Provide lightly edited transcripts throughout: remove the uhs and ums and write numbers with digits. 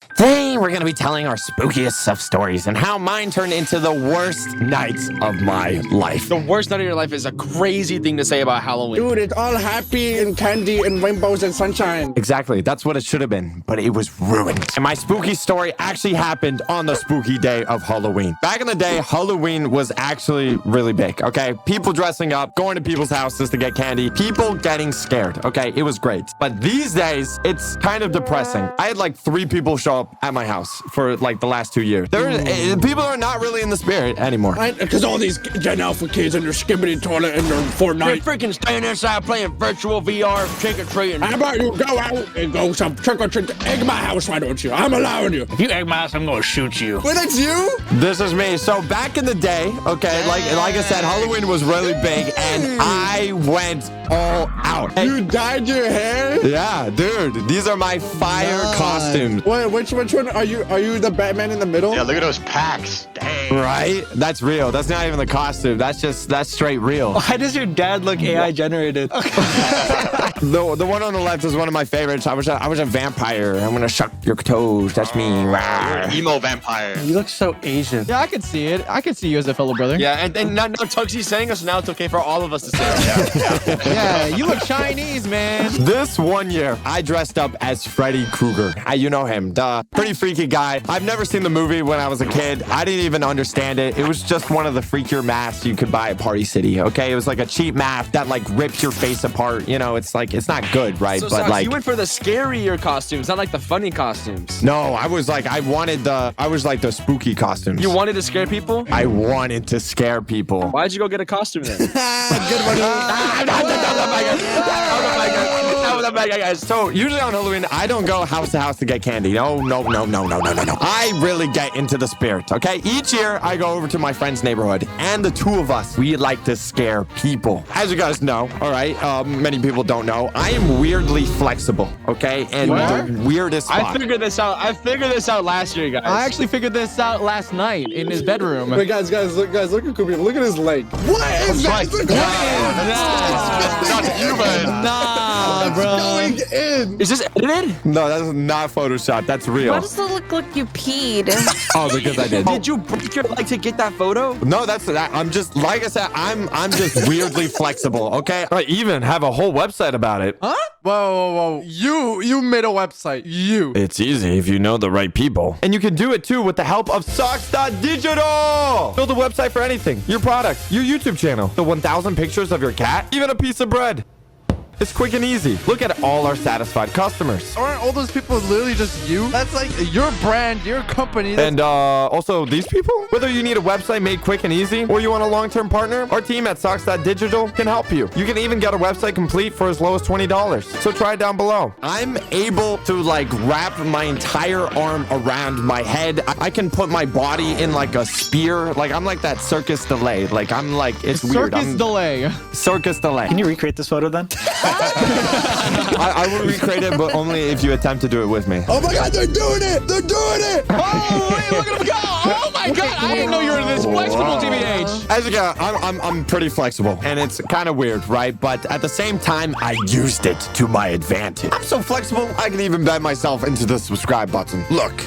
Today, we're going to be telling our spookiest of stories and how mine turned into the worst nights of my life. The worst night of your life is a crazy thing to say about Halloween. Dude, it's all happy and candy and rainbows and sunshine. Exactly. That's what it should have been, but it was ruined. And my spooky story actually happened on the spooky day of Halloween. Back in the day, Halloween was actually really big, okay? People dressing up, going to people's houses to get candy, people getting scared, okay? It was great. But these days, it's kind of depressing. I had like 3 people show up at my house for like the last 2 years. People are not really in the spirit anymore. Because all these Gen Alpha kids in their skibbity toilet and their You're Fortnite. freaking staying inside playing virtual VR, trick or treating. How about you go out and go some trick or treat? Egg my house, why don't you? I'm allowing you. If you egg my house, I'm gonna shoot you. Wait, that's you? This is me. So back in the day, okay, like I said, Halloween was really big and I went all out. You dyed your hair? Yeah, dude, these are my fire costumes. Wait, which one are you? Are you the Batman in the middle? Yeah, look at those packs. Dang. Right? That's real. That's not even the costume. That's straight real. Why does your dad look AI generated? The one on the left is one of my favorites. I was a vampire. I'm gonna suck your toes. That's me. You're an emo vampire. You look so Asian. Yeah, I could see it. I could see you as a fellow brother. Yeah, and now Tuxie's saying us, now it's okay for all of us to say it. Yeah, you look Chinese, man. This one year, I dressed up as Freddy Krueger. You know him, the pretty freaky guy. I've never seen the movie when I was a kid. I didn't even understand it. It was just one of the freakier masks you could buy at Party City, okay? It was like a cheap mask that like rips your face apart. You know, it's like, it's not good, right? So, but Socks, like, you went for the scarier costumes, not like the funny costumes. no, I was like the spooky costumes. You wanted to scare people? I wanted to scare people. Why'd you go get a costume then? So usually on Halloween, I don't go house to house to get candy. No. I really get into the spirit, okay? Each year, I go over to my friend's neighborhood, and the 2 of us, we like to scare people. As you guys know, all right, many people don't know, I am weirdly flexible, okay? And the weirdest spot. I figured this out last year, guys. I actually figured this out last night in his bedroom. Wait, guys, look at Kubi. Look at his leg. What is that? Look Not you, man. Nah, bro. going in. Is this edited? No, that's not Photoshop. That's real. Why does it look like you peed? Oh, because I did. Did you break your leg to get that photo? No, I'm just, like I said, I'm just weirdly flexible, okay? I even have a whole website about it. Huh? Whoa. You made a website. You. It's easy if you know the right people. And you can do it too with the help of Socks.digital. Build a website for anything. Your product, your YouTube channel, the 1,000 pictures of your cat, even a piece of bread. It's quick and easy. Look at all our satisfied customers. Aren't all those people literally just you? That's like your brand, your company. And also these people? Whether you need a website made quick and easy or you want a long-term partner, our team at Socks.digital can help you. You can even get a website complete for as low as $20. So try it down below. I'm able to like wrap my entire arm around my head. I can put my body in like a spear. Like I'm like that circus delay. Like I'm like, it's weird. Circus delay. Circus delay. Can you recreate this photo then? I will recreate it, but only if you attempt to do it with me. Oh my God, they're doing it! They're doing it! Oh, wait, look at him go. Oh my God, I didn't know you were this flexible, TBH. As you go, I'm pretty flexible, and it's kind of weird, right? But at the same time, I used it to my advantage. I'm so flexible, I can even bend myself into the subscribe button. Look.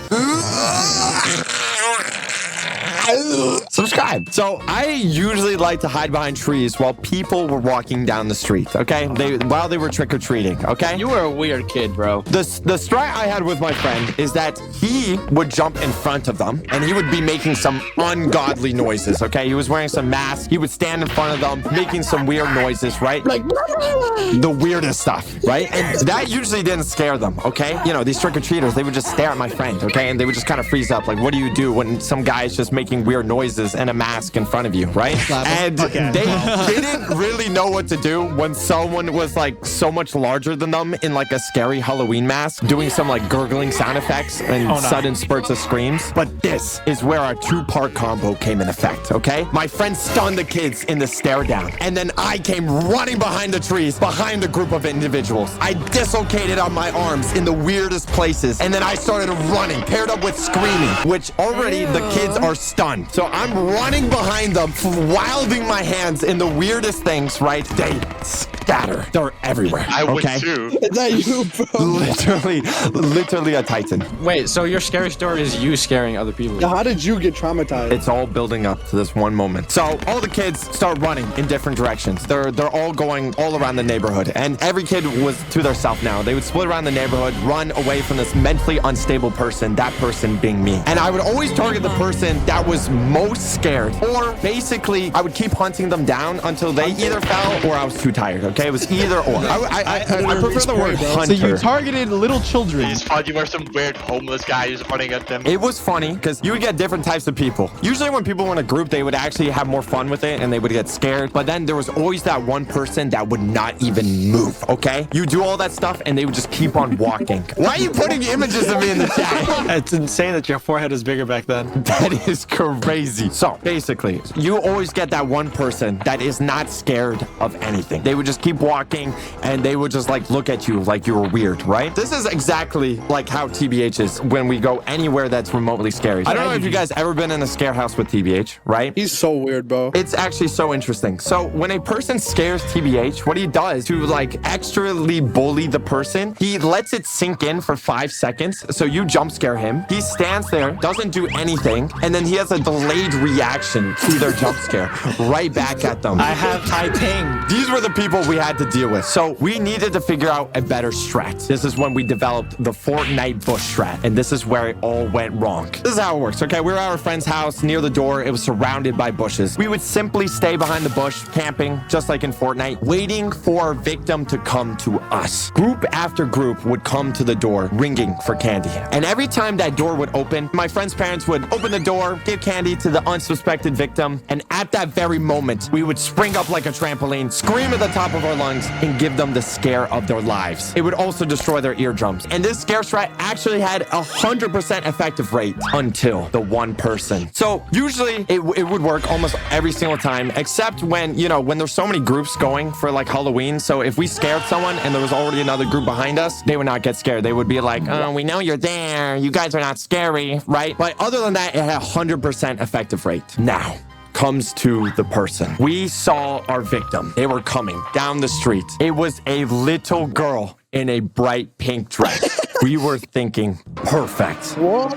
Subscribe. So I usually like to hide behind trees while people were walking down the street, okay? While they were trick-or-treating, okay? You were a weird kid, bro. The strat I had with my friend is that he would jump in front of them and he would be making some ungodly noises, okay? He was wearing some masks. He would stand in front of them making some weird noises, right? Like the weirdest stuff, right? And that usually didn't scare them, okay? You know, these trick-or-treaters, they would just stare at my friend, okay? And they would just kind of freeze up. Like, what do you do when some guy's just making weird noises and a mask in front of you, right? And they didn't really know what to do when someone was like so much larger than them in like a scary Halloween mask doing some like gurgling sound effects and sudden spurts of screams. But this is where our 2-part combo came in effect, okay? My friend stunned the kids in the stare down, and then I came running behind the trees, behind a group of individuals. I dislocated on my arms in the weirdest places, and then I started running, paired up with screaming, which already the kids are stunned done. So I'm running behind them, wilding my hands in the weirdest things, right? They scatter. They're everywhere. I would okay? too. Is that you, bro? Literally a titan. Wait, so your scary story is you scaring other people? How did you get traumatized? It's all building up to this one moment. So all the kids start running in different directions. They're all going all around the neighborhood, and every kid was to their self now. They would split around the neighborhood, run away from this mentally unstable person, that person being me. And I would always target the person that was most scared, or basically I would keep hunting them down until they either fell or I was too tired. Okay, it was either or. I prefer the word So hunter. you targeted little children. These thought you were some weird homeless guy who's running at them. It was funny because you would get different types of people. Usually when people were in a group, they would actually have more fun with it and they would get scared. But then there was always that one person that would not even move, okay? You do all that stuff and they would just keep on walking. Why are you putting images of me in the chat? It's insane that your forehead was bigger back then. That is crazy. So basically, you always get that one person that is not scared of anything. They would just keep walking and they would just like look at you like you were weird, right? This is exactly like how TBH is when we go anywhere that's remotely scary. I don't know if you guys ever been in a scare house with TBH, right? He's so weird, bro. It's actually so interesting. So when a person scares TBH, what he does to like extrally bully the person, he lets it sink in for 5 seconds. So you jump scare him. He stands there, doesn't do anything, and then he has a delayed reaction to their jump scare right back at them. I have high ping. These were the people we had to deal with. So we needed to figure out a better strat. This is when we developed the Fortnite bush strat. And this is where it all went wrong. This is how it works, okay? We were at our friend's house near the door. It was surrounded by bushes. We would simply stay behind the bush, camping, just like in Fortnite, waiting for our victim to come to us. Group after group would come to the door, ringing for candy. And every time that door would open, my friend's parents would open the door, give candy to the unsuspected victim. And at that very moment, we would spring up like a trampoline, scream at the top of our lungs, and give them the scare of their lives. It would also destroy their eardrums. And this scare strat actually had 100% effective rate until the one person. So usually it would work almost every single time, except when, you know, when there's so many groups going for like Halloween. So if we scared someone and there was already another group behind us, they would not get scared. They would be like, oh, we know you're there. You guys are not scary, right? But other than that, it had 100% effective rate. Now comes to the person. We saw our victim. They were coming down the street. It was a little girl in a bright pink dress. We were thinking, perfect. Whoa.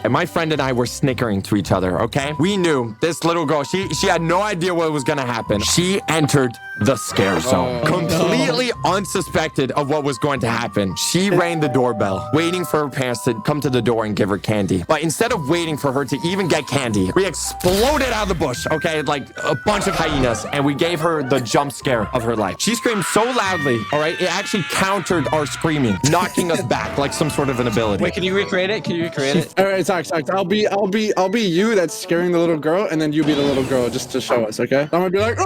And my friend and I were snickering to each other, okay? We knew this little girl, she had no idea what was gonna happen. She entered the scare zone, completely unsuspected of what was going to happen. She rang the doorbell, waiting for her parents to come to the door and give her candy. But instead of waiting for her to even get candy, we exploded out of the bush, okay? Like a bunch of hyenas, and we gave her the jump scare of her life. She screamed so loudly, all right? It actually countered our screaming, knocking us back like some sort of an ability. Wait, can you recreate it? Can you recreate it? All right, Sox. I'll be you that's scaring the little girl, and then you be the little girl just to show us, okay? I'm gonna be like,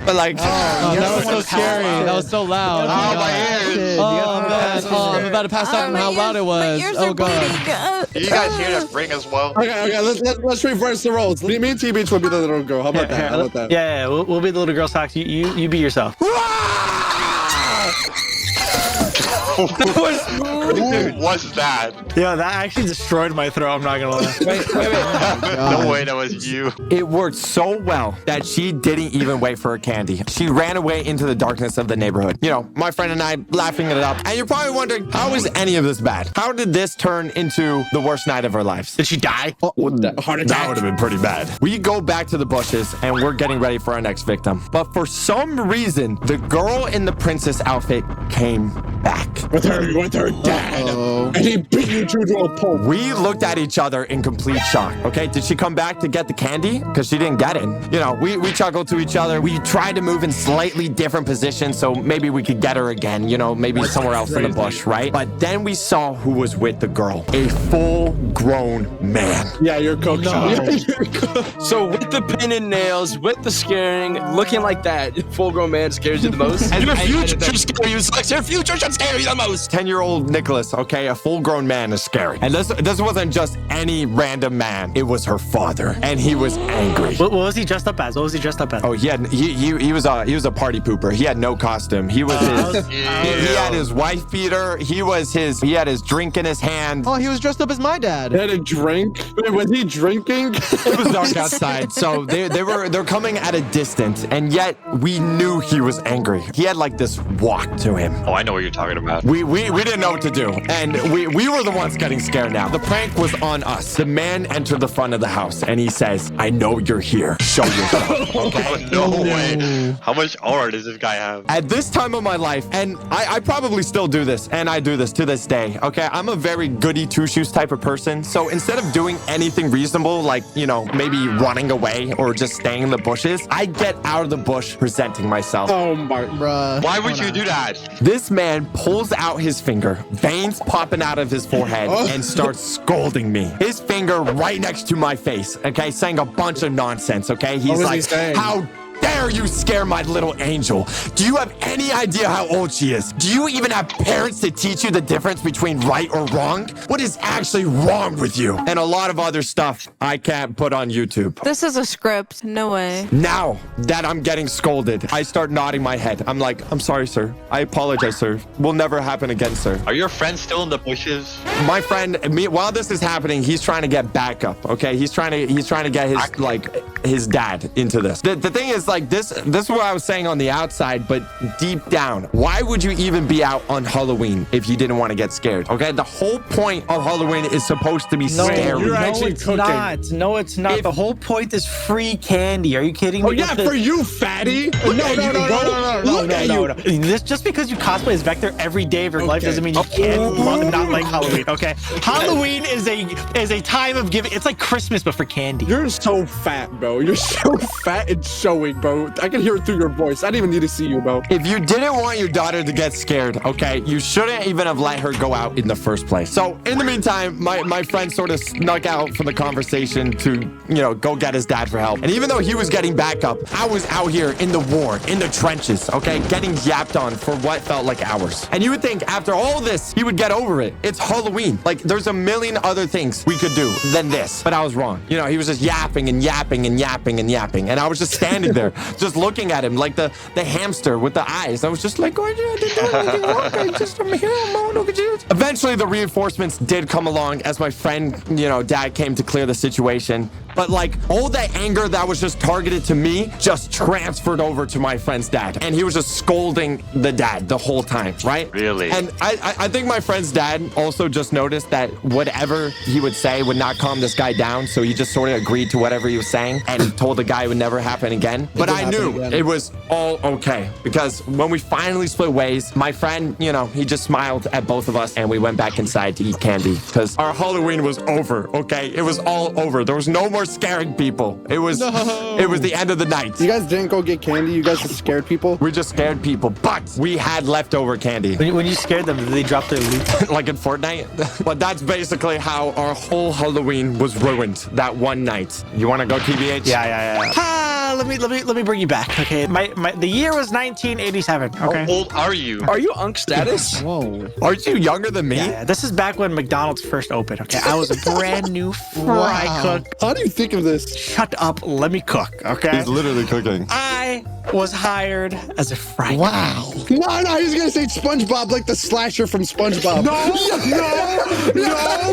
But like, Oh, that was so scary. That was so loud. Oh, my ears. Oh, man. Oh, I'm about to pass out from how loud it was. My ears Oh, are God. Can you guys hear us ring as well? okay, let's reverse the roles. Me and T-Beach will be the little girl. How about that? How about that? Yeah, we'll be the little girl Socks. You be yourself. Who was that? Yeah, that actually destroyed my throat. I'm not gonna lie. Wait. No way that was you. it worked so well that she didn't even wait for her candy. She ran away into the darkness of the neighborhood. You know, my friend and I laughing it up. And you're probably wondering, how is any of this bad? How did this turn into the worst night of our lives? Did she die? Heart attack. That would have been pretty bad. We go back to the bushes and we're getting ready for our next victim. But for some reason, the girl in the princess outfit came back. With her dad. And he beat you to a pulp. We looked at each other in complete shock. Okay, did she come back to get the candy? Because she didn't get it. You know, we chuckled to each other. We tried to move in slightly different positions so maybe we could get her again. You know, maybe somewhere else in the bush, right? But then we saw who was with the girl. A full-grown man. Yeah, you're cooked. No. Yeah, you're cooked. So with the pin and nails, with the scaring, looking like that, full-grown man scares you the most? And your future should scare you, Socks. Your future should scare you the most. 10-year-old Nicholas, okay, a full-grown man is scary. And this wasn't just any random man. It was her father, and he was angry. What was he dressed up as? What was he dressed up as? Oh, he was a party pooper. He had no costume. He was he had his wife beater. He had his drink in his hand. Oh, he was dressed up as my dad. He had a drink. Wait, was he drinking? It was dark outside, so they're coming at a distance, and yet we knew he was angry. He had like this walk to him. Oh, I know what you're talking about. We didn't know what to do, and we were the ones getting scared now. The prank was on us. The man entered the front of the house, and he says, "I know you're here. Show yourself." Okay? No way. How much aura does this guy have? At this time of my life, and I probably still do this, and I do this to this day, okay? I'm a very goody two-shoes type of person, so instead of doing anything reasonable, like, you know, maybe running away or just staying in the bushes, I get out of the bush presenting myself. Oh my. Bruh. Why would you do that? This man pulls out his finger, veins popping out of his forehead, and starts scolding me. His finger right next to my face, okay? Saying a bunch of nonsense, okay? He's was he like, saying? "How dare you scare my little angel? Do you have any idea how old she is? Do you even have parents to teach you the difference between right or wrong? What is actually wrong with you?" And a lot of other stuff I can't put on YouTube. This is a script. No way. Now that I'm getting scolded, I start nodding my head. I'm like, "I'm sorry, sir. I apologize, sir. Will never happen again, sir." Are your friends still in the bushes? My friend, while this is happening, he's trying to get backup. Okay, he's trying to get his dad into this. The thing is, like, this is what I was saying on the outside, but deep down, why would you even be out on Halloween if you didn't want to get scared? Okay, the whole point of Halloween is supposed to be scary. you're actually it's cooking. not. No, it's not. The whole point is free candy. Are you kidding me? Oh yeah, for you, fatty. No. This just because you cosplay as Vector every day of your life doesn't mean you can't not like Halloween. Okay, Halloween is a time of giving. It's like Christmas but for candy. You're so fat, bro. You're so fat and showing, bro. I can hear it through your voice. I didn't even need to see you, bro. If you didn't want your daughter to get scared, okay, you shouldn't even have let her go out in the first place. So in the meantime, my friend sort of snuck out from the conversation to, you know, go get his dad for help. And even though he was getting back up, I was out here in the war, in the trenches, okay, getting yapped on for what felt like hours. And you would think after all this, he would get over it. It's Halloween. Like, there's a million other things we could do than this. But I was wrong. You know, he was just yapping and yapping and yapping and yapping. And I was just standing there, just looking at him like the hamster with the eyes. I was just like, "Oh, I didn't do anything wrong. I'm here, Mom. Look at you." Eventually, the reinforcements did come along as my friend, you know, dad came to clear the situation. But like, all that anger that was just targeted to me just transferred over to my friend's dad. And he was just scolding the dad the whole time, right? Really? And I think my friend's dad also just noticed that whatever he would say would not calm this guy down. So he just sort of agreed to whatever he was saying and told the guy it would never happen again. But I knew it was all okay, because when we finally split ways, my friend, you know, he just smiled at both of us and we went back inside to eat candy because our Halloween was over, okay? It was all over. There was no more scaring people. It was the end of the night. You guys didn't go get candy? You guys just scared people? We just scared people, but we had leftover candy. When you scared them, did they drop their loot? Like in Fortnite? But that's basically how our whole Halloween was ruined that one night. You want to go, TBH? Yeah. Let me bring you back. Okay, the year was 1987. Okay. How old are you? Are you Unk status? Whoa. Aren't you younger than me? Yeah, this is back when McDonald's first opened. Okay, I was a brand new fry cook. How do you think of this? Shut up, let me cook. Okay. He's literally cooking. I was hired as a fry cook. Wow. No, he's gonna say SpongeBob like the slasher from SpongeBob. No, I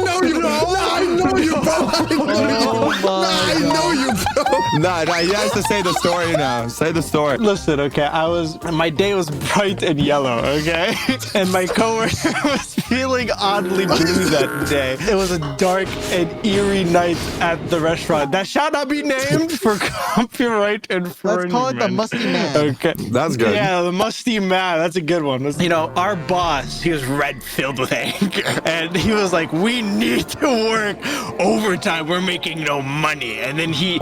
know you, bro. I know you, bro. No, he has to say the story now. Say the story. Listen, okay, my day was bright and yellow, okay? And my coworker was feeling oddly blue that day. It was a dark and eerie night at the restaurant that shall not be named for copyright infringement. Let's call it the Musty Man. Okay. That's good. Yeah, the Musty Man. That's a good one. You know, our boss, he was red filled with anger. And he was like, "We need to work overtime. We're making no money." And then he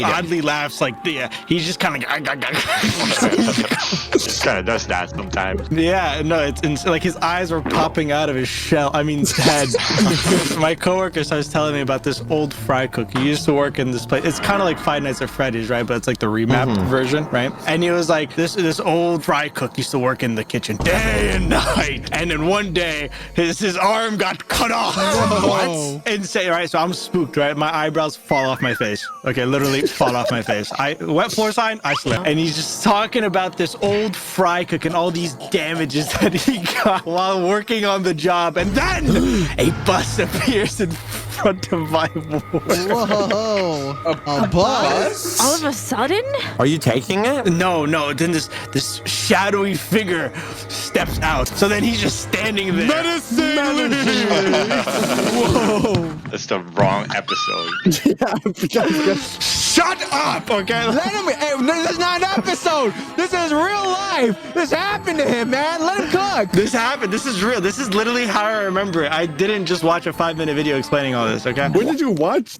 oddly laughs like, he's just kind of Just kind of does that sometimes. Yeah, no, it's like his eyes were popping out of his head. My coworker starts telling me about this old fry cook. He used to work in this place. It's kind of like Five Nights at Freddy's, right? But it's like the remapped version, right? right? And he was like, this old fry cook used to work in the kitchen day and night. And then one day, his arm got cut off. What? Insane, right? So I'm spooked, right? My eyebrows fall off my face. Okay, literally fall off my face. Wet floor sign, I slip. And he's just talking about this old fry cook and all these damages that he got while working on the job. And then a bus appears in front of my wall. Whoa. A bus? All of a sudden? Are you taking it? No. Then this shadowy figure steps out. So then he's just standing there. Whoa. That's the wrong episode. Shut up, okay? Let him. Hey, this is not an episode. This is real life. This happened to him, man. Let him cook. This happened. This is real. This is literally how I remember it. I didn't just watch a 5-minute video explaining all this, okay? When did you watch?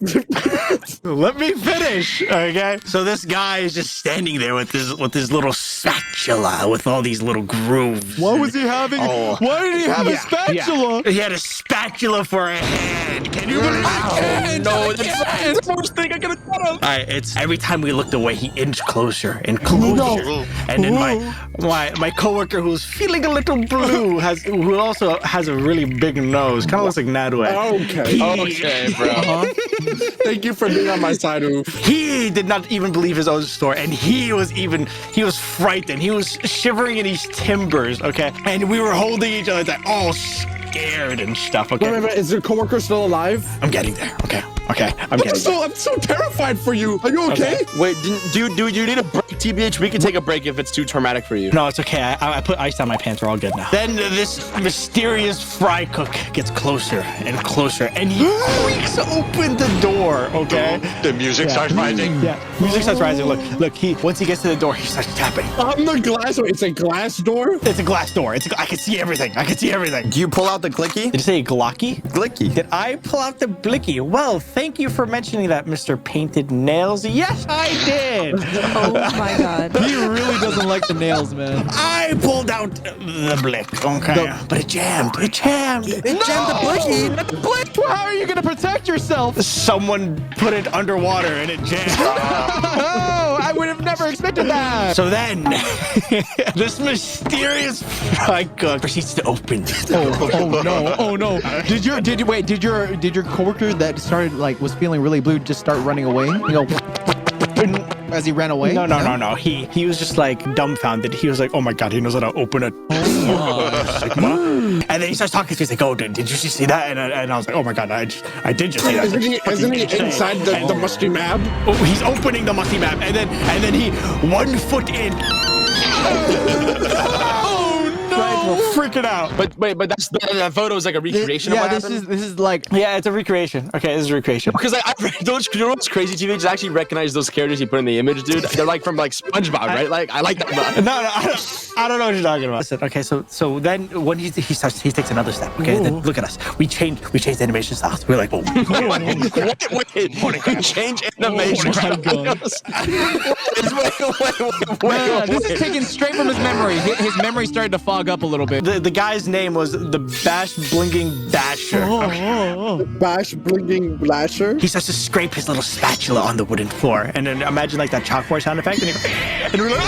Let me finish, okay? So this guy is just standing there with his little spatula with all these little grooves. What was he having? Oh. Why did he have a spatula? Yeah. He had a spatula for a hand. Can you believe it? No, that's the worst thing I could have thought of. All right, it's every time we looked away, he inched closer and closer. And then my coworker, who's feeling a little blue, who also has a really big nose, kind of looks like Nadwe. Okay, bro. Thank you for being on my side, Oof. He did not even believe his own story, and he was frightened. He was shivering in his timbers, okay? And we were holding each other, like, all scared and stuff, okay? Wait. Is your coworker still alive? I'm getting there, okay? I'm getting there. I'm so terrified for you. Are you okay? Wait, dude, you need a break, TBH. We can take a break if it's too traumatic for you. No, it's okay. I put ice on my pants. We're all good now. Then this mysterious fry cook gets closer and closer, and he creaks open the door, okay? The music starts rising. Yeah, music starts rising. Look. Once he gets to the door, he starts tapping. On the glass. Wait, it's a glass door? It's a glass door. I can see everything. Do you pull out the clicky? Did you say glocky? Glicky. Did I pull out the blicky? Well, thank you for mentioning that, Mr. Painted Nails. Yes, I did. Oh my god. He really doesn't like the nails, man. I pulled out the blick, okay? But it jammed. It jammed the blicky. Not the blink. How are you gonna protect yourself? Someone put it underwater and it jammed. Oh, I would have never expected that. So then, this mysterious fry cook proceeds to open. Oh no. Did your coworker that started was feeling really blue just start running away? You know, as he ran away? No. He was just like dumbfounded. He was like, oh my god, he knows how to open it. And then he starts talking to me. He's like, oh, did you just see that? And I was like, oh my god, I did just see that. Isn't he inside the musty map? Oh, he's opening the musty map, and then he 1 foot in. We're freaking out. But that's that photo is like a recreation of what happened. This is like Yeah, it's a recreation. Okay, this is a recreation. Because I you know what's crazy, TVH? I actually recognize those characters you put in the image, dude. They're like from like SpongeBob, right? Like I like that. No, I don't know what you're talking about. Listen, okay, so then when he takes another step. Okay, then look at us. We changed the animation styles. We're like, whoa. Wait, change animation. Man, this is taken straight from his memory. His memory started to fog up a little bit. The guy's name was the Bash Blinging Basher. Bash Blinging Blasher? He starts to scrape his little spatula on the wooden floor, and then imagine like that chalkboard sound effect, and we're like,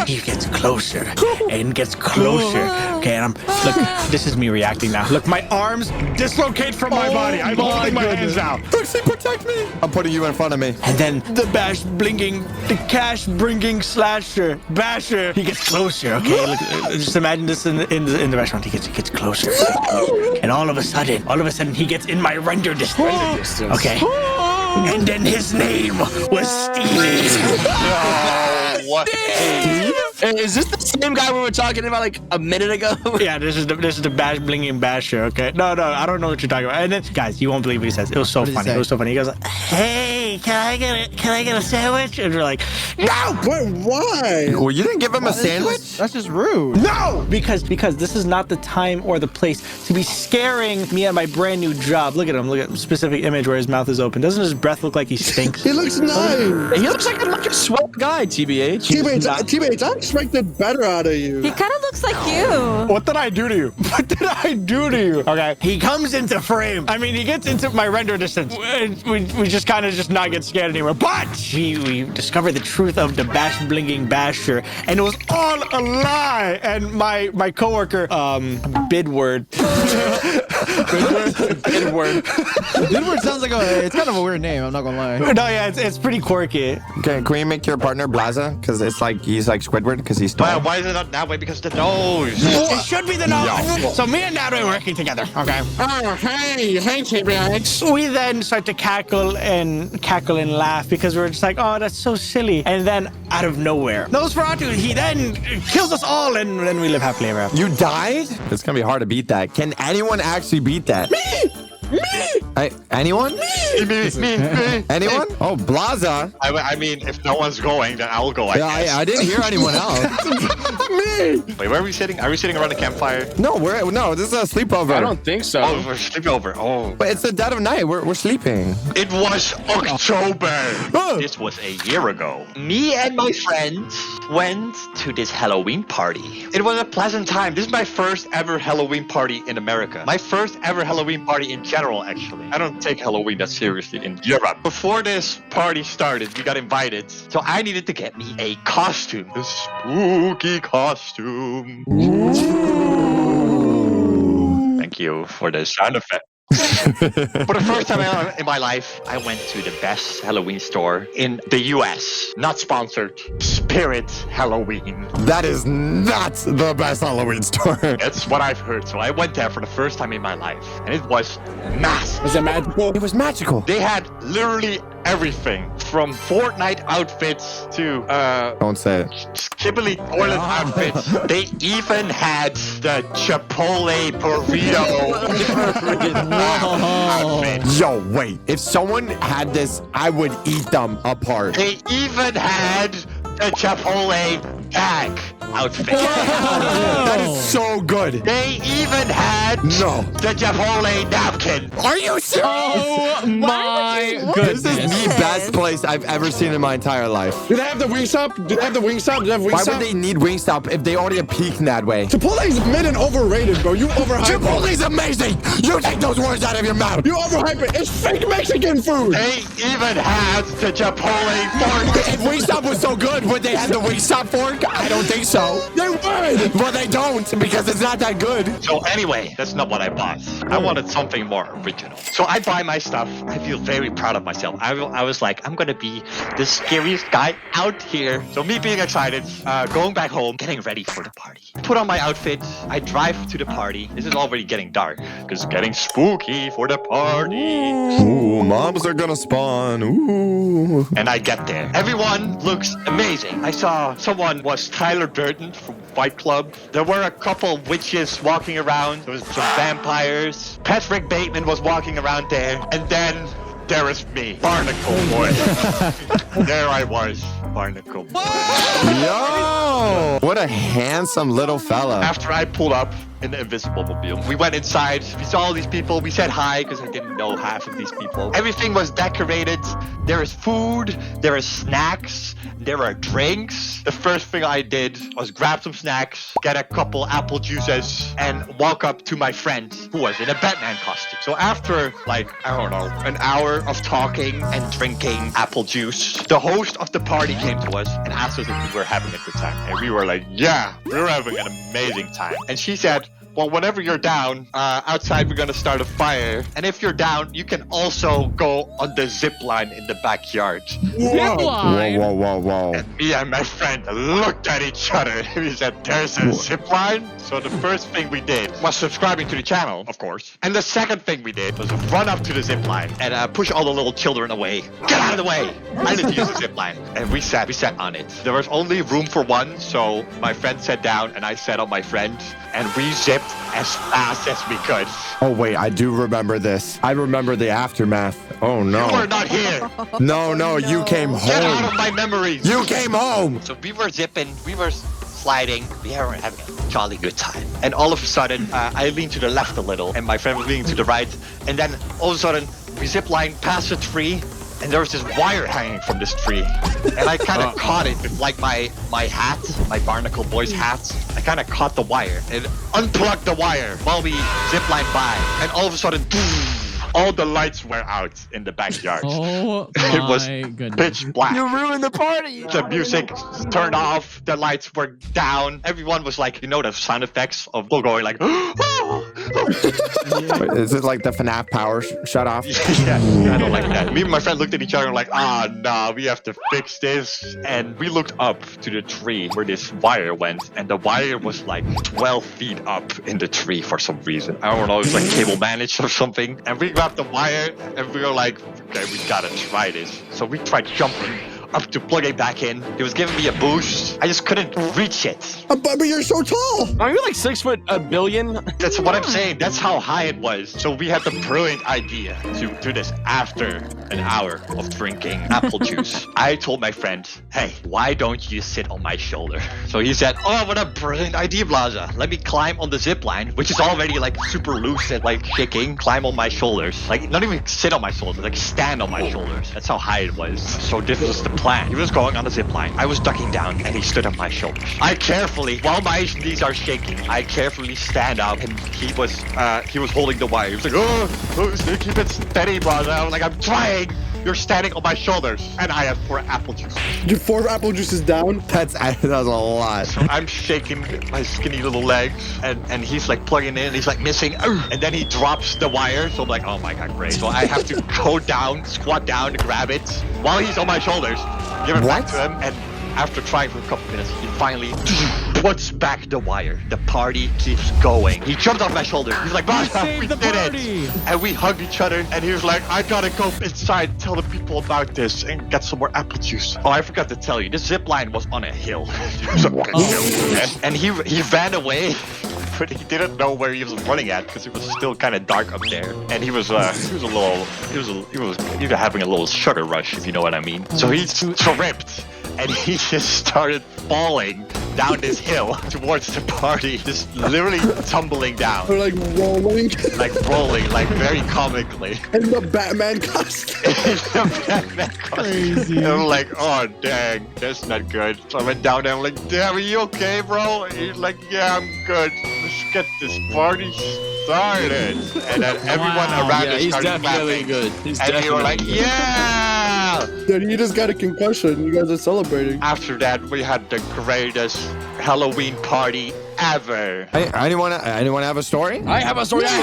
he gets closer and gets closer. Okay, and look, this is me reacting now. Look, my arms dislocate from my body. I'm holding my hands out. Pixie, protect me. I'm putting you in front of me. And then the cash bringing slasher, Basher, he gets closer. Okay, look, just imagine this in the restaurant. He gets closer, and all of a sudden, he gets in my render distance. Okay, and then his name was Steve. What? Is this the same guy we were talking about like a minute ago? Yeah, this is the Bash Blinging Basher. Okay, no, I don't know what you're talking about. And then, guys, you won't believe what he says. It was so funny. It was so funny. He goes, "Hey, can I get a sandwich?" And we're like, "No!" Wait, why? Well, you didn't give him a sandwich? That's just rude. No! Because this is not the time or the place to be scaring me at my brand new job. Look at him. Look at specific image where his mouth is open. Doesn't his breath look like he stinks? He looks nice. He looks like a swell guy, TBH. TBH, expected better out of you. He kind of looks like you. What did I do to you? What did I do to you? Okay, he comes into frame. I mean, he gets into my render distance. We just kind of just not get scared anymore. But we discovered the truth of the Bash Blinging Basher, and it was all a lie. And my coworker, Bidward. Bidward sounds like it's kind of a weird name. I'm not gonna lie. No, yeah, it's pretty quirky. Okay, can we make your partner Blaza? Because it's like he's like Squidward because he's tall. Why is it not that way? Because the nose. It should be the nose. So me and Dad are working together. Okay. Oh, hey, TBX. We then start to cackle and laugh because we're just like, oh, that's so silly. And then out of nowhere, Nosferatu, he then kills us all, and then we live happily ever after. You died? It's gonna be hard to beat that. Can anyone actually beat that? Anyone? Me. Anyone? Oh, Blaza. I mean, if no one's going, then I'll go. I didn't hear anyone else. Wait, where are we sitting? Are we sitting around the campfire? No, this is a sleepover. I don't think so. Oh, we're sleeping over. Oh. But it's the dead of night. We're sleeping. It was October. Oh. This was a year ago. Me and my friends went to this Halloween party. It was a pleasant time. This is my first ever Halloween party in America. My first ever Halloween party in general, actually. I don't take Halloween that seriously in Europe. Before this party started, we got invited. So I needed to get me a costume. A spooky costume. Thank you for the sound effect. For the first time in my life, I went to the best Halloween store in the US. Not sponsored. Spirit Halloween. That is not the best Halloween store. That's what I've heard. So I went there for the first time in my life. And it was massive. Was it magical? It was magical. They had literally everything. From Fortnite outfits to Don't say it. Skibbly toilet outfits. They even had the Chipotle burrito outfit. Yo, wait. If someone had this, I would eat them apart. They even had the Chipotle bag outfit. That is so good. They even had No. the Chipotle napkin. Are you serious? Oh my This goodness. is the best place I've ever seen in my entire life. Do they have the Wingstop? Do they have the Wingstop? Do they have Why Wingstop? would they need Wingstop if they already have peaked in that way? Chipotle's mid and overrated, bro. You overhype it. Chipotle's amazing. You take those words out of your mouth. You overhype it. It's fake Mexican food. They even had the Chipotle fork. If Wingstop was so good, would they have the Wingstop fork? I don't think so. They would. Well, they don't because it's not that good. So anyway, that's not what I bought. I wanted something more original. So I buy my stuff. I feel very proud of myself. I was like, I'm gonna be the scariest guy out here. So me being excited, going back home, getting ready for the party. Put on my outfit. I drive to the party. This is already getting dark because it's getting spooky for the party. Ooh, mobs are gonna spawn. Ooh. And I get there. Everyone looks amazing. I saw someone was Tyler Durden from Fight Club. There were a couple witches walking around. There was some vampires. Patrick Bateman was walking around there. And then there is me, Barnacle Boy. There I was, Barnacle Boy. Yo! What a handsome little fella. After I pulled up in the Invisible Mobile, we went inside. We saw all these people. We said hi because I didn't know half of these people. Everything was decorated. There is food. There is snacks. There are drinks. The first thing I did was grab some snacks, get a couple apple juices, and walk up to my friend who was in a Batman costume. So after, like, I don't know, an hour of talking and drinking apple juice, the host of the party came to us and asked us if we were having a good time. And we were like, yeah, we're having an amazing time. And she said, well, whenever you're down, outside we're gonna start a fire. And if you're down, you can also go on the zip line in the backyard. Whoa. And me and my friend looked at each other. We said, there's a zip line? So the first thing we did was subscribing to the channel, of course. And the second thing we did was run up to the zip line and push all the little children away. Get out of the way! I need to use the zip line. And we sat on it. There was only room for one, so my friend sat down and I sat on my friend. And we zipped as fast as we could. Oh, wait, I do remember this. I remember the aftermath. Oh, no. You were not here. No, you came Get out home. of my memories. You came home. So we were zipping, we were sliding, we were having a jolly good time. And all of a sudden, I leaned to the left a little, and my friend was leaning to the right. And then all of a sudden, we zip line past a tree, and there was this wire hanging from this tree, and I kind of caught it with like my hat, my Barnacle Boys hat. I kind of caught the wire and unplugged the wire while we ziplined by, and all of a sudden, all the lights were out in the backyard. Oh It was my goodness. pitch black. You ruined the party. The music turned off, the lights were down. Everyone was like, you know, the sound effects of going like, Wait, is it like the FNAF power shut off? yeah, I don't like that. Me and my friend looked at each other and like, nah, we have to fix this. And we looked up to the tree where this wire went, and the wire was like 12 feet up in the tree for some reason. I don't know, it was like cable managed or something. And we grabbed the wire and we were like, okay, we gotta try this. So we tried jumping up to plug it back in. It was giving me a boost. I just couldn't reach it. But you're so tall. Are you like 6'1"? That's what I'm saying. That's how high it was. So we had the brilliant idea to do this after an hour of drinking apple juice. I told my friend, hey, why don't you sit on my shoulder? So he said, oh, what a brilliant idea, Blaza. Let me climb on the zip line, which is already like super loose and like shaking. Climb on my shoulders. Like not even sit on my shoulders, like stand on my shoulders. That's how high it was. So this was the plan. He was going on the zip line. I was ducking down and he stood on my shoulders. I carefully, while my knees are shaking, I carefully stand up and he was holding the wire. He was like, oh, keep it steady, brother. I was like, I'm trying. You're standing on my shoulders. And I have 4 apple juices. Your 4 apple juices down. That was a lot. So I'm shaking my skinny little legs and he's like plugging in. He's like missing. And then he drops the wire. So I'm like, oh my God, great. So I have to go down, squat down to grab it while he's on my shoulders. Give it back to him. And after trying for a couple minutes, he finally puts back the wire. The party keeps going. He jumped off my shoulder. He's like, Baja, we did it. And we hugged each other. And he was like, I gotta go inside, tell the people about this, and get some more apple juice. Oh, I forgot to tell you, this zip line was on a hill. And he ran away. But he didn't know where he was running at because it was still kind of dark up there, and he was having a little sugar rush, if you know what I mean. So he tripped, and he just started falling down this hill towards the party, just literally tumbling down, Or like rolling. like very comically. In the Batman costume. Crazy. And I'm like, oh dang, that's not good. So I went down there. I'm like, damn, are you okay, bro? And he's like, yeah, I'm good. Let's get this party started. And then everyone around Yeah, us he's started definitely clapping. good. He's And we were definitely like, yeah. Then you just got a concussion. You guys are celebrating. After that, we had the greatest Halloween party ever. Hey, anyone have a story? I have a story. No,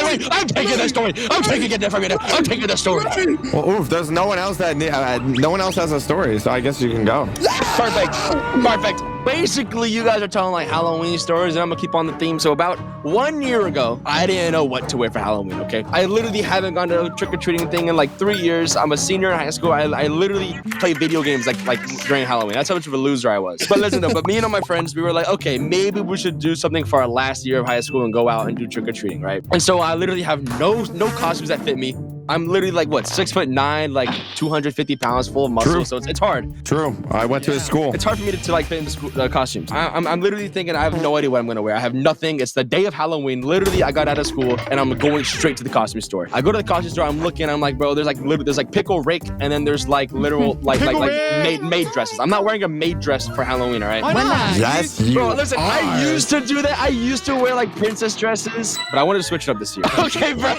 wait. I'm taking the story. I'm taking it from you. I'm taking the story. Well, oof, there's no one else no one else has a story, so I guess you can go. Perfect. Basically, you guys are telling like Halloween stories, and I'm gonna keep on the theme. So about 1 year ago, I didn't know what to wear for Halloween, okay? I literally haven't gone to a trick-or-treating thing in like 3 years. I'm a senior in high school. I literally play video games like during Halloween. That's how much of a loser I was. But listen though, me and all my friends, we were like, okay, maybe we should do something for our last year of high school and go out and do trick-or-treating, right? And so I literally have no costumes that fit me. I'm literally like, what, 6'9", like 250 pounds, full of muscle. True. So it's hard. True. I went to his school. It's hard for me to like fit into school, costumes. I'm literally thinking I have no idea what I'm gonna wear. I have nothing. It's the day of Halloween. Literally, I got out of school and I'm going straight to the costume store. I go to the costume store. I'm looking. I'm like, bro, there's like Pickle Rick, and then there's like literal like maid dresses. I'm not wearing a maid dress for Halloween. All right. Why not? Yes, you Bro, listen, are. I used to do that. I used to wear like princess dresses, but I wanted to switch it up this year. Okay, bro.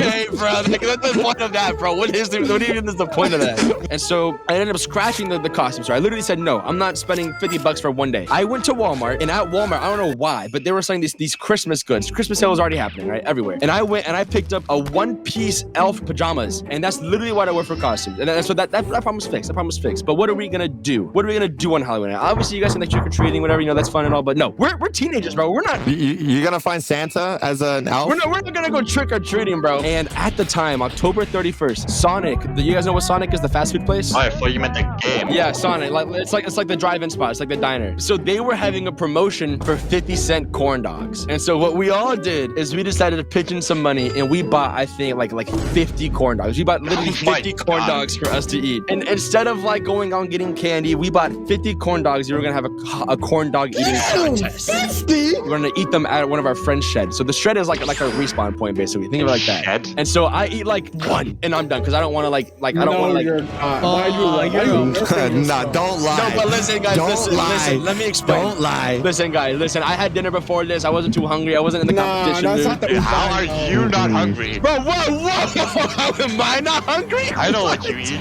Okay, bro. What's the point of that, bro? What even is the point of that? And so I ended up scratching the costume store. I literally said, no, I'm not spending $50 for one day. I went to Walmart, and at Walmart, I don't know why, but they were selling these Christmas goods. Christmas sale was already happening, right? Everywhere. And I went and I picked up a one-piece elf pajamas, and that's literally what I wear for costumes. And so that problem's fixed. That problem's fixed. But what are we gonna do? What are we gonna do on Halloween? Obviously, you guys can like trick-or-treating, whatever, you know, that's fun and all, but no, we're teenagers, bro. We're not. You gonna find Santa as an elf? We're not gonna go trick-or-treating, bro. And at the time, October 31st, Sonic. Do you guys know what Sonic is? The fast food place? Oh, I thought you meant the game. Yeah, Sonic. It's like the drive-in spot. It's like the diner. So they were having a promotion for 50-cent corn dogs. And so what we all did is we decided to pitch in some money, and we bought, I think, like 50 corn dogs. We bought literally 50 corn dogs for us to eat. And instead of like going on getting candy, we bought 50 corn dogs. We were gonna have a corn dog eating contest. 50? We're gonna eat them at one of our friends' sheds. So the shed is like a respawn point, basically. Think of it like that. dead. And so I eat like one, and I'm done because I don't want to like I don't want to like. You're not. Why you Nah, don't lie. No, but listen, guys. Don't Listen. Let me explain. Don't lie. Listen, guys. Listen. I had dinner before this. I wasn't too hungry. I wasn't in the competition. that's mood. not the How are you not hungry? Bro, whoa! How am I not hungry? I know what you eat.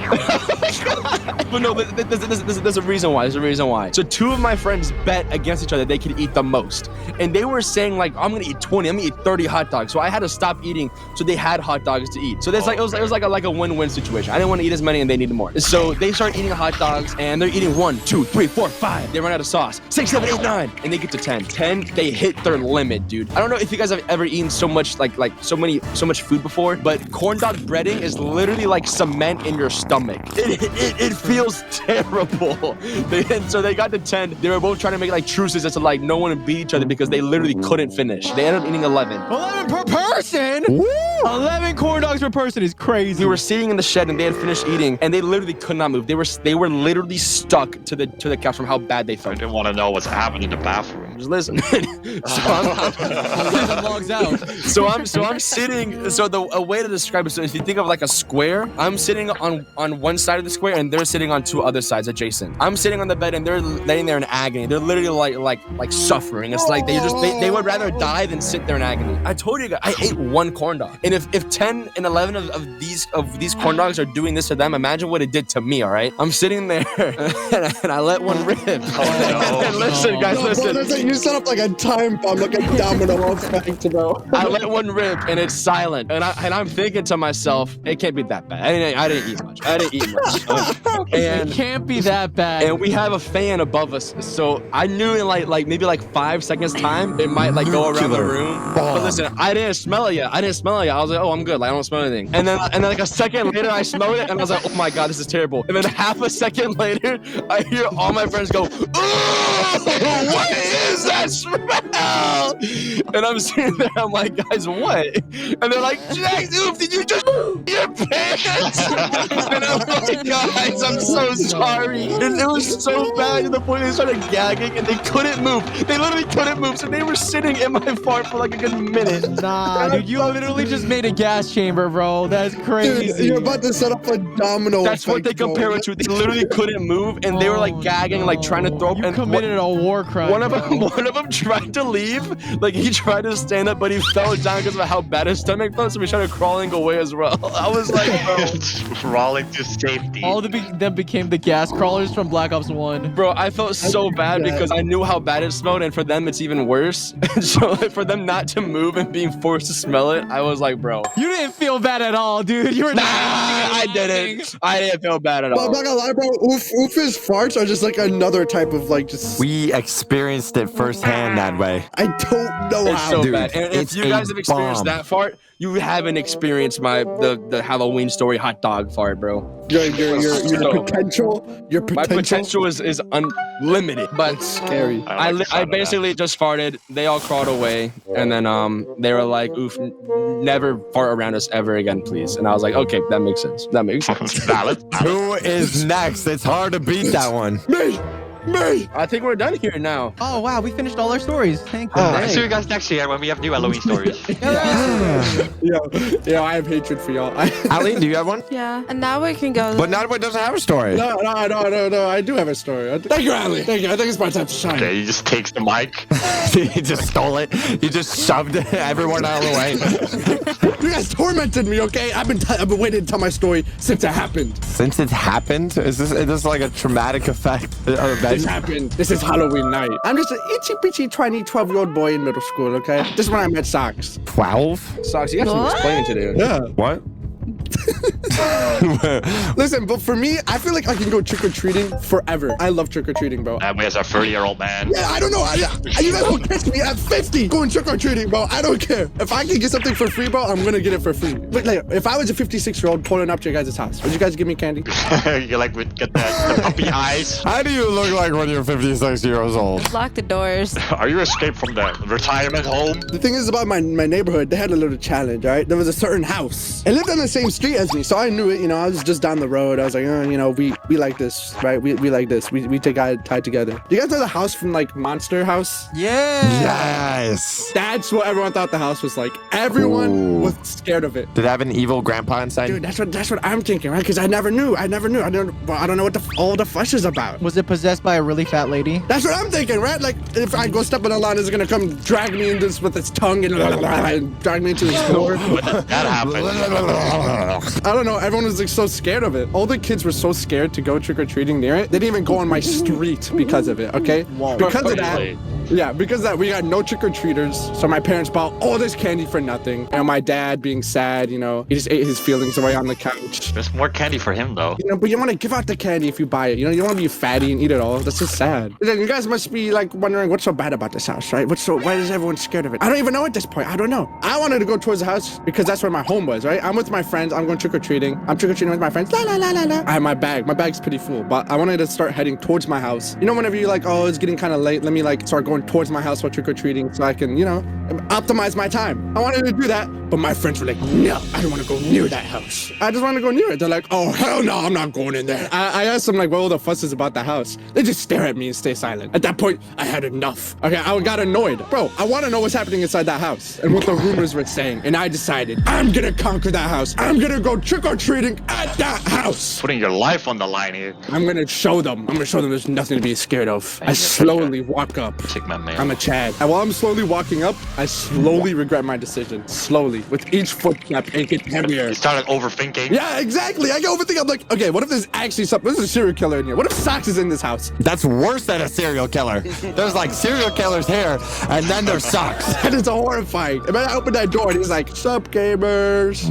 But no, but there's a reason why. There's a reason why. So 2 of my friends bet against each other they could eat the most, and they were saying like, I'm gonna eat 20. I'm gonna eat 30 hot dogs. So I had to stop eating. So they had hot dogs to eat. So there's like it was like a win-win situation. I didn't want to eat as many, and they needed more. So they start eating hot dogs, and they're eating 1, 2, 3, 4, 5. They run out of sauce. 6, 7, 8, 9, and they get to 10. 10, they hit their limit, dude. I don't know if you guys have ever eaten so much so much food before, but corn dog breading is literally like cement in your stomach. It feels terrible. And so they got to 10. They were both trying to make like truces as to like no one would beat each other because they literally couldn't finish. They ended up eating 11. 11 per person. Woo! 11 corn dogs per person is crazy. We were sitting in the shed and they had finished eating and they literally could not move. They were literally stuck to the couch from how bad they I felt. didn't want to know what's happening in the bathroom. Just listen. logs out. So I'm sitting. So a way to describe it. So if you think of like a square, I'm sitting on one side of the square and they're sitting on 2 other sides adjacent. I'm sitting on the bed and they're laying there in agony. They're literally like suffering. It's like they would rather die than sit there in agony. I told you guys, I ate 1 corn dog. And if 10 and 11 of these corn dogs are doing this to them, imagine what it did to me. All right, I'm sitting there and I let one rip. And listen, guys, listen. You set up like a time bomb, like a domino effect, bro. I let one rip and it's silent. And I'm thinking to myself, it can't be that bad. I didn't eat much. It can't be that bad. And we have a fan above us. So I knew in like maybe like 5 seconds time, it might like go around the room. But listen, I didn't smell it yet. I was like, oh, I'm good. Like, I don't smell anything. And then like a second later, I smelled it and I was like, oh my God, this is terrible. And then half a second later, I hear all my friends go, what is that smell? And I'm sitting there, I'm like, guys, what? And they're like, Jack, oof, did you just your pants? And I'm like, guys, I'm so sorry. And it was so bad to the point they started gagging and they couldn't move. They literally couldn't move. So they were sitting in my fart for like a good minute. Nah, dude, you literally just made a gas chamber, bro. That's crazy. Dude, you're about to set up a domino. That's what they compare it to. They literally couldn't move and they were like gagging, like trying to throw up. You and committed a war crime. One of them tried to leave. Like he tried to stand up, but he fell down because of how bad his stomach felt. So he started crawling away as well. I was like, bro. Crawling to safety. All them became the gas crawlers from Black Ops 1. Bro, I felt so bad because I knew how bad it smelled, and for them, it's even worse. And so for them not to move and being forced to smell it, I was like, bro. You didn't feel bad at all, dude. You were I didn't. I didn't feel bad at all. I'm not gonna lie, bro. Oof's farts are just like another type of like just. We experienced it firsthand that way. I don't know It's how. so Dude, bad. And if it's you guys a have experienced bomb. that fart, you haven't experienced the Halloween story hot dog fart, bro. Your potential. Your My potential. potential is unlimited, but Scary. I basically just farted. They all crawled away, and then they were like, "Oof, never fart around us ever again, please." And I was like, "Okay, that makes sense. That makes sense." Valid. Who is next? It's hard to beat that one. Me. I think we're done here now. Oh, wow. We finished all our stories. Thank I'll see you. you guys next year when we have new Halloween stories. Yo, I have hatred for y'all. Aline, do you have one? Yeah. And now we can go. But Nadwa doesn't have a story. No. I do have a story. Thank you, Ali. Thank you. I think it's my time to shine. Okay, he just takes the mic. He just stole it. He just shoved everyone out of the way. You guys tormented me, okay? I've been waiting to tell my story since it happened. Since it happened, is this like a traumatic effect or event? This happened. This is Halloween night. I'm just an itchy bitchy tiny 12-year-old boy in middle school, okay? This is when I met Socks. 12? Socks, you got some What? explaining to do. Yeah. What? Listen, but for me, I feel like I can go trick-or-treating forever. I love trick-or-treating, bro. And we as a 30-year-old man. Yeah, I don't know. You guys will catch me at 50 going trick-or-treating, bro. I don't care. If I can get something for free, bro, I'm gonna get it for free. But like, if I was a 56-year-old pulling up to your guys' house, would you guys give me candy? You like with get the puppy eyes. How do you look like when you're 56 years old? Lock the doors. Are you escaped from the retirement home? The thing is about my neighborhood, they had a little challenge, all right? There was a certain house. It lived on the same street late as me, so I knew it. You know, I was just down the road. I was like, you know, we like this, right? We like this. We take tied together. You guys know the house from like Monster House? Yes. That's what everyone thought the house was like. Everyone was scared of it. Did it have an evil grandpa inside? Dude, that's what I'm thinking, right? Because I never knew. I don't know what all the fuss is about. Was it possessed by a really fat lady? That's what I'm thinking, right? Like, if I go step on the line, it's gonna come drag me in this with its tongue and drag me into the store. That happened. I don't know. Everyone was like so scared of it. All the kids were so scared to go trick-or-treating near it. They didn't even go on my street because of it, okay? Because of that. Really? Yeah, because of that, we got no trick-or-treaters. So my parents bought all this candy for nothing. And my dad, being sad, you know, he just ate his feelings away on the couch. There's more candy for him, though. You know, but you want to give out the candy if you buy it. You know, you don't want to be fatty and eat it all. That's just sad. Then you guys must be like wondering what's so bad about this house, right? Why is everyone scared of it? I don't even know at this point. I don't know. I wanted to go towards the house because that's where my home was, right? I'm with my friends. I'm going trick-or-treating. I'm trick-or-treating with my friends. La la la la la. I have my bag. My bag's pretty full, but I wanted to start heading towards my house. You know, whenever you're like, oh, it's getting kind of late, let me like start going towards my house while trick-or-treating so I can, you know, optimize my time. I wanted to do that, but my friends were like, no, I don't want to go near that house. I just want to go near it. They're like, oh, hell no, I'm not going in there. I asked them like, what all the fuss is about the house. They just stare at me and stay silent. At that point, I had enough. Okay, I got annoyed. Bro, I want to know what's happening inside that house and what the rumors were saying. And I decided, I'm gonna conquer that house. I'm gonna go trick-or-treating at that house. Putting your life on the line here. I'm gonna show them there's nothing to be scared of. I slowly walk up. Take my mail. I'm a Chad. And while I'm slowly walking up, I slowly regret my decision. Slowly. With each footstep, it gets heavier. You started overthinking. Yeah, exactly. I get overthinking. I'm like, okay, what if there's actually something? There's a serial killer in here. What if Socks is in this house? That's worse than a serial killer. There's like serial killers here, and then there's Socks. That is horrifying. And then I open that door and he's like, sup, gamers?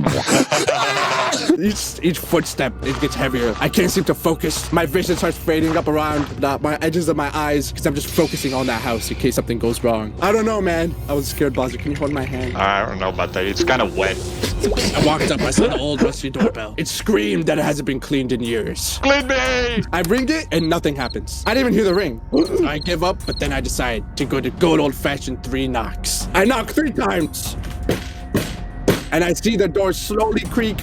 each footstep, it gets heavier. I can't seem to focus. My vision starts fading up around my edges of my eyes because I'm just focusing on that house in case something goes wrong. I don't know, man. I was scared, Bowser. Can you hold my hand? I don't know about that. It's kind of wet. I walked up. I saw the old rusty doorbell. It screamed that it hasn't been cleaned in years. Clean me! I ringed it and nothing happens. I didn't even hear the ring. So I give up, but then I decide to go to good old-fashioned 3 knocks. I knock 3 times. And I see the door slowly creak.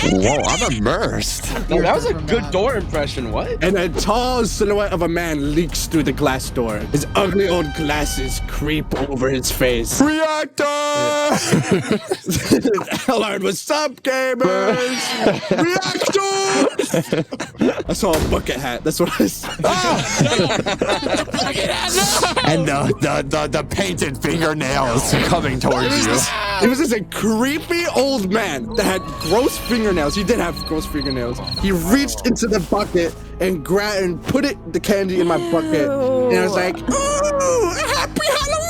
Whoa, I'm immersed. No, that was a good door impression. What? And a tall silhouette of a man leaks through the glass door. His ugly old glasses creep over his face. Reactor! Allard, what's up, gamers? Reactor! I saw a bucket hat. That's what I saw. And the painted fingernails coming towards you. It was just a creepy old man that had gross fingernails. He did have gross fingernails. He reached into the bucket and grabbed and put the candy in my bucket. And I was like, ooh, happy Halloween!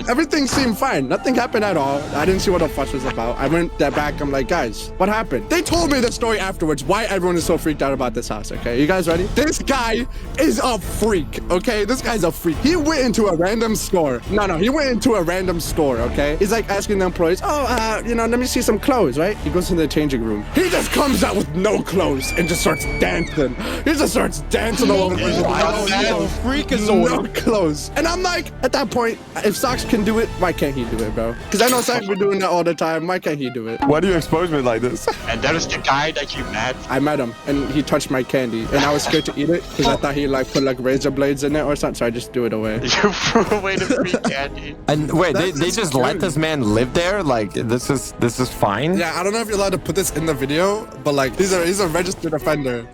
Everything seemed fine. Nothing happened at all. I didn't see what the fuss was about. I went back. I'm like, guys, what happened? They told me the story afterwards, why everyone is so freaked out about this house, okay? You guys ready? This guy is a freak, okay? This guy's a freak. He went into a random store. No, he went into a random store, okay? He's like asking the employees, you know, let me see some clothes, right? He goes into the changing room. He just comes out with no clothes and just starts dancing. He just starts dancing all over the place. No clothes. And I'm like, at that point, if Socks can do it, why can't he do it, bro? Because I know Socks been doing that all the time. Why can't he do it? Why do you expose me like this? And that is the guy that you met. I met him, and he touched my candy, and I was scared to eat it because I thought he like put like razor blades in it or something. So I just threw it away. You threw away the free candy. And wait, they That's just let scary. this man live there? Like this is fine? Yeah, I don't know if you're allowed to put this in the video, but like he's a registered offender.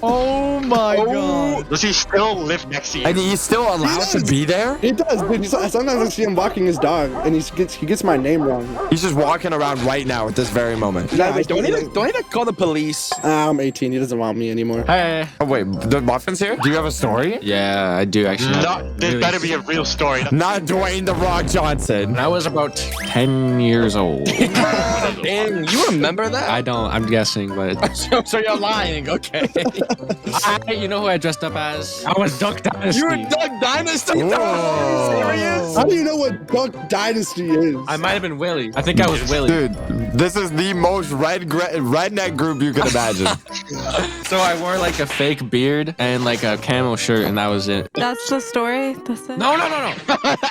Oh my god. Does he still live next to you? And he's still allowed to be there? He does, dude. Sometimes I see him walking his dog, and he gets my name wrong. He's just walking around right now at this very moment. Yeah, Don't need to call the police. I'm 18. He doesn't want me anymore. Hey. Oh wait, the Muffin's here? Do you have a story? Yeah, I do actually. No, this better be a real story. Not Dwayne the Rock Johnson. When I was about 10 years old. Damn, you remember that? I don't, I'm guessing, but So you're lying, okay? you know who I dressed up as? I was Duck Dynasty. You were Duck Dynasty? Whoa. How do you know what Duck Dynasty is? I might have been Willie. I think I was Willie. Dude, this is the most redneck group you can imagine. So I wore like a fake beard and like a camo shirt, and that was it. That's the story. That's it. No.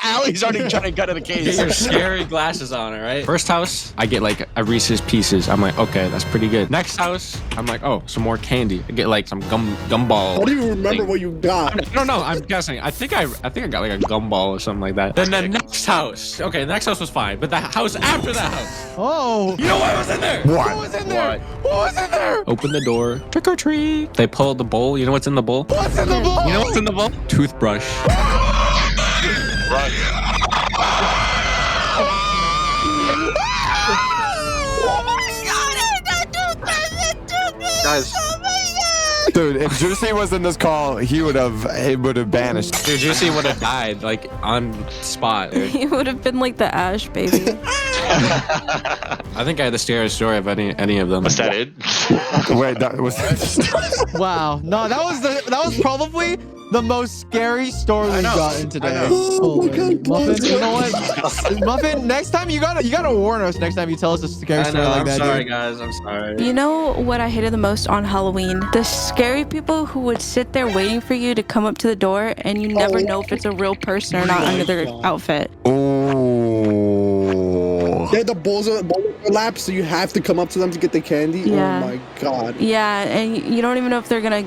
Allie's already trying to cut to the Get case. your scary glasses on, all right? First house, I get like a Reese's Pieces. I'm like, okay, that's pretty good. Next house, I'm like, oh, some more candy. I get like some gumball. How do you remember thing. what you got? No, I'm guessing. I think I got like a gumball or something like that. Then the next house. Okay, the next house was fine, but the house after that house. Oh. You know what was in there? What? Who was in there? Who was in there? Open the door. Trick or treat. They pulled the bowl. You know what's in the bowl? What's in the bowl? You know what's in the bowl? Toothbrush. Guys, Dude, if Juicy was in this call, it would have vanished. Dude, Juicy would have died like on spot. Dude. He would have been like the Ash baby. I think I had the scariest story of any of them. Was that it? Wait, that was. Wow. No, that was probably the most scary story we've gotten today. Oh my God, Muffin, you know what? Muffin, next time you gotta warn us next time you tell us a scary story like that. I'm sorry, dude. guys. I'm sorry. You know what I hated the most on Halloween? The scary people who would sit there waiting for you to come up to the door and you never know if it's a real person or not under their outfit. Ooh. Yeah, the bowls overlap, so you have to come up to them to get the candy. Yeah. Oh my God. Yeah, and you don't even know if you're gonna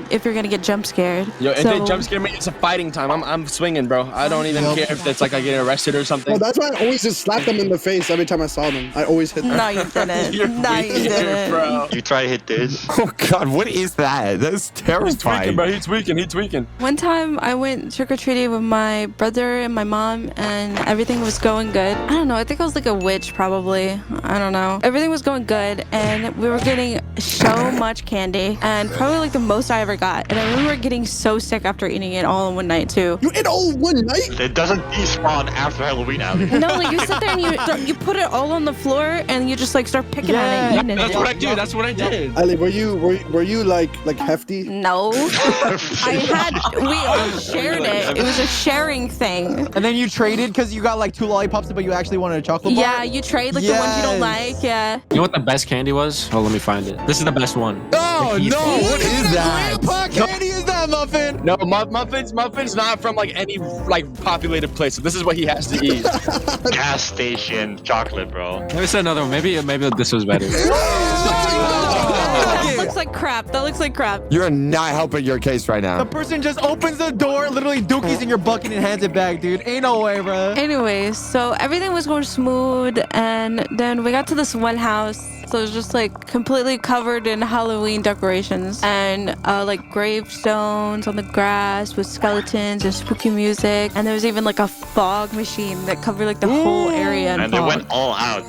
get jump scared. yo, if So- they jump scare me, it's a fighting time. I'm swinging, bro. I don't even care if it's like I get arrested or something. Well, that's why I always just slap them in the face every time I saw them. I always hit them. No, you didn't. You're No, you weird, didn't. bro. You try to hit this. Oh God, what is that? That's He's tweaking, terrifying. bro. He's tweaking. One time I went trick-or-treating with my brother and my mom and everything was going good. I don't know, I think I was like a witch probably. I don't know. Everything was going good and we were getting so much candy and probably like the most I ever got. And I remember getting so sick after eating it all in one night too. You ate all one night? It doesn't despawn after Halloween, Ali. No, like you sit there and you put it all on the floor and you just like start picking on it and eating That's it. what I do. That's what I did. Ali, were you like hefty? No. We all shared it. It was a sharing thing. And then you traded because you got like 2 lollipops, but you actually wanted a chocolate bar? Yeah, you trade like the ones you don't Yes. like. Yeah. You know what the best candy was? Oh, let me find it. This is the best one. Oh no! What is that? Grandpa candy is that, Muffin? No, Muffin's not from like any like populated place. So this is what he has to eat. Gas station chocolate, bro. Let me say another one. Maybe this was better. That looks like crap. That looks like crap. You're not helping your case right The now. person just opens the door, literally dookies in your bucket and hands it back, dude. Ain't no way, bro. Anyways, so everything was going smooth, and then we got to this one house. So it was just like completely covered in Halloween decorations and like gravestones on the grass with skeletons and spooky music. And there was even like a fog machine that covered like the whole area in And they fog. went all out.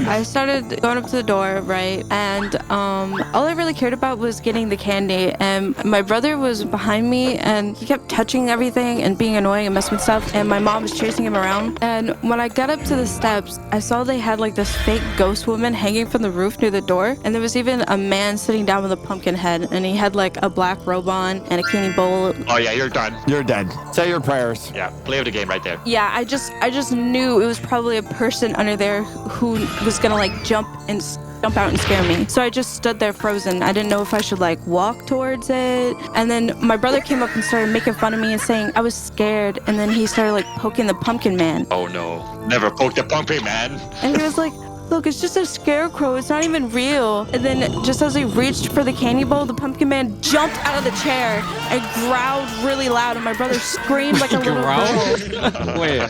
I started going up to the door, right? And all I really cared about was getting the candy. And my brother was behind me and he kept touching everything and being annoying and messing with stuff. And my mom was chasing him around. And when I got up to the steps, I saw they had like this fake ghost woman hanging from the roof near the door. And there was even a man sitting down with a pumpkin head. And he had like a black robe on and a candy bowl. Oh yeah, you're done. You're dead. Say your prayers. Yeah, play of the game right there. Yeah, I just knew it was probably a person under there who was gonna like jump out and scare me. So I just stood there frozen. I didn't know if I should like walk towards it. And then my brother came up and started making fun of me and saying I was scared. And then he started like poking the pumpkin man. Oh no. Never poke the pumpkin, man. And he was like, look, it's just a scarecrow. It's not even real. And then just as he reached for the candy bowl, the pumpkin man jumped out of the chair and growled really loud. And my brother screamed like a little girl. Wait.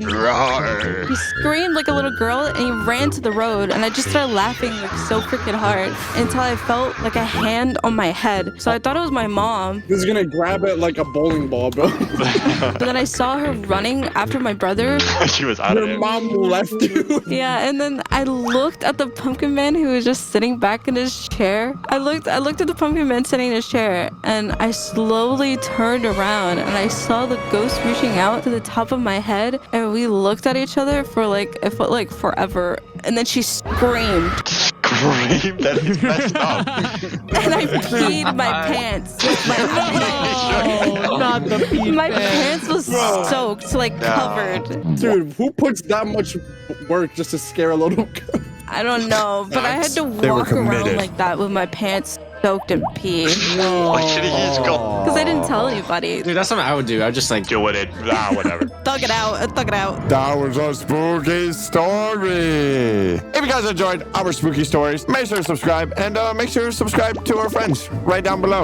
Roar. He screamed like a little girl and he ran to the road. And I just started laughing like so freaking hard until I felt like a hand on my head. So I thought it was my mom. This is gonna grab it like a bowling ball, bro. But then I saw her running after my brother. She was out of Your it. mom left you. Yeah, and then I looked at the pumpkin man who was just sitting back in his chair. I looked at the pumpkin man sitting in his chair and I slowly turned around and I saw the ghost reaching out to the top of my head and we looked at each other for like, it felt like forever. And then she screamed Scream, that is messed up. and I peed my pants. Oh, Not the pee My pants. pants was soaked, like covered. Dude, who puts that much work just to scare a little girl? I don't know, but I had to They were walk around committed. like that with my pants soaked in pee Why should he use go? because I didn't tell anybody. Dude, that's something I would do. I would just like Doing it. Whatever. Thug it out. Thug it out. That was a spooky story. If you guys enjoyed our spooky stories, make sure to subscribe and make sure to subscribe to our friends right down below.